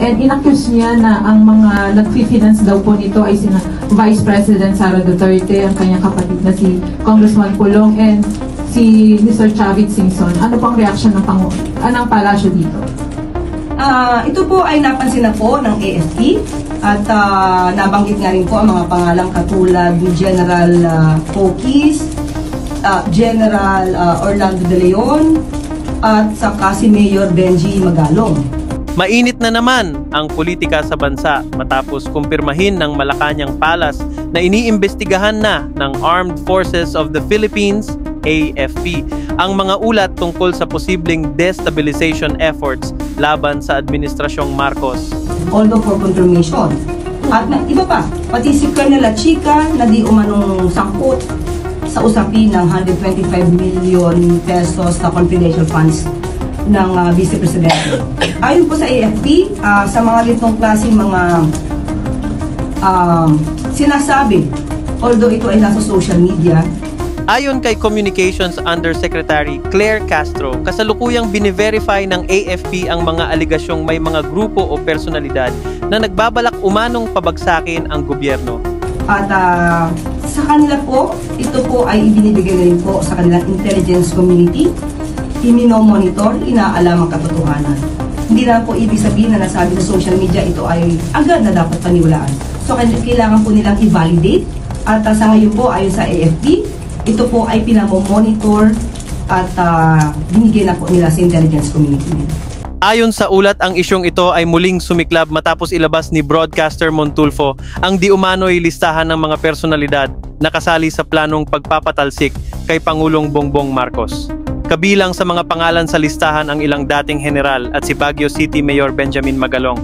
And inaccuse niya na ang mga nag-finance daw po nito ay sina Vice President Sara Duterte, ang kanyang kapatid na si Congressman Pulong, and si Mr. Chavit Singson. Ano po ang reaksyon ng palasyo dito? Ito po ay napansin na po ng AFP at nabanggit nga rin po ang mga pangalang katulad ni General Pokis, General Orlando De Leon, at saka si Mayor Benji Magalong. Mainit na naman ang politika sa bansa matapos kumpirmahin ng Malacanang Palace na iniimbestigahan na ng Armed Forces of the Philippines, AFP, ang mga ulat tungkol sa posibleng destabilization efforts laban sa Administrasyong Marcos. Although for confirmation. At iba pa, pati si Colonel Chica na di umanong sangkot sa usapin ng 125 million pesos na confidential funds ng Vice Presidente. Ayon po sa AFP, sa mga litong klaseng mga sinasabi, although ito ay nasa social media. Ayon kay Communications Undersecretary Claire Castro, kasalukuyang bine-verify ng AFP ang mga aligasyong may mga grupo o personalidad na nagbabalak umanong pabagsakin ang gobyerno. At sa kanila po, ito po ay ibinibigay na rin po sa kanilang intelligence community. Iminomonitor, inaalam ang katotohanan. Hindi na po ibig sabihin na nasabi sa social media ito ay agad na dapat paniwalaan. So kailangan po nilang i-validate. At sa ngayon po, ayon sa AFP, ito po ay pinamomonitor at binigay na po nila sa intelligence community. Ayon sa ulat, ang isyong ito ay muling sumiklab matapos ilabas ni broadcaster Montulfo ang di umano'y listahan ng mga personalidad na kasali sa planong pagpapatalsik kay Pangulong Bongbong Marcos. Kabilang sa mga pangalan sa listahan ang ilang dating general at si Baguio City Mayor Benjamin Magalong.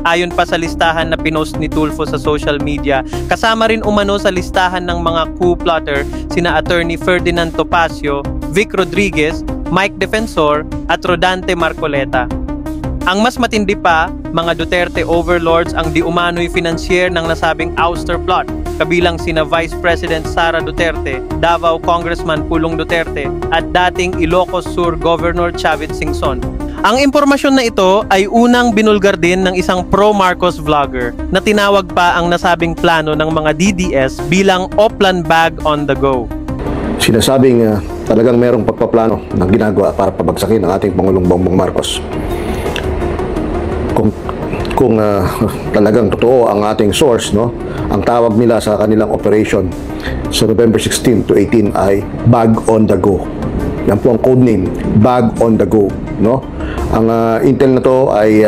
Ayon pa sa listahan na pinost ni Tulfo sa social media, kasama rin umano sa listahan ng mga coup plotter sina Attorney Ferdinand Topacio, Vic Rodriguez, Mike Defensor at Rodante Marcoleta. Ang mas matindi pa, mga Duterte overlords ang di umano'y financier ng nasabing ouster plot, kabilang sina Vice President Sara Duterte, Davao Congressman Pulong Duterte at dating Ilocos Sur Governor Chavit Singson. Ang impormasyon na ito ay unang binulgar din ng isang pro-Marcos vlogger na tinawag pa ang nasabing plano ng mga DDS bilang Oplan bag on the go. Sinasabing talagang merong pagpaplano ng ginagawa para pabagsakin ang ating Pangulong Bongbong Marcos. Kung talagang totoo ang ating source, no, ang tawag nila sa kanilang operation sa November 16 to 18 ay bag on the go. Yan po ang code name, bag on the go, no? Ang intel na to ay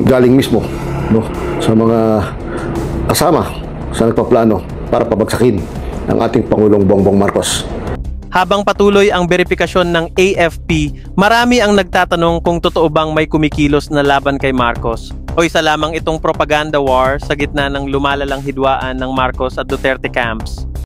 galing mismo, no, sa mga kasama sa nagpaplano para pabagsakin ang ating Pangulong Bongbong Marcos. Habang patuloy ang beripikasyon ng AFP, marami ang nagtatanong kung totoo bang may kumikilos na laban kay Marcos o isa lamang itong propaganda war sa gitna ng lumalalang hidwaan ng Marcos at Duterte camps.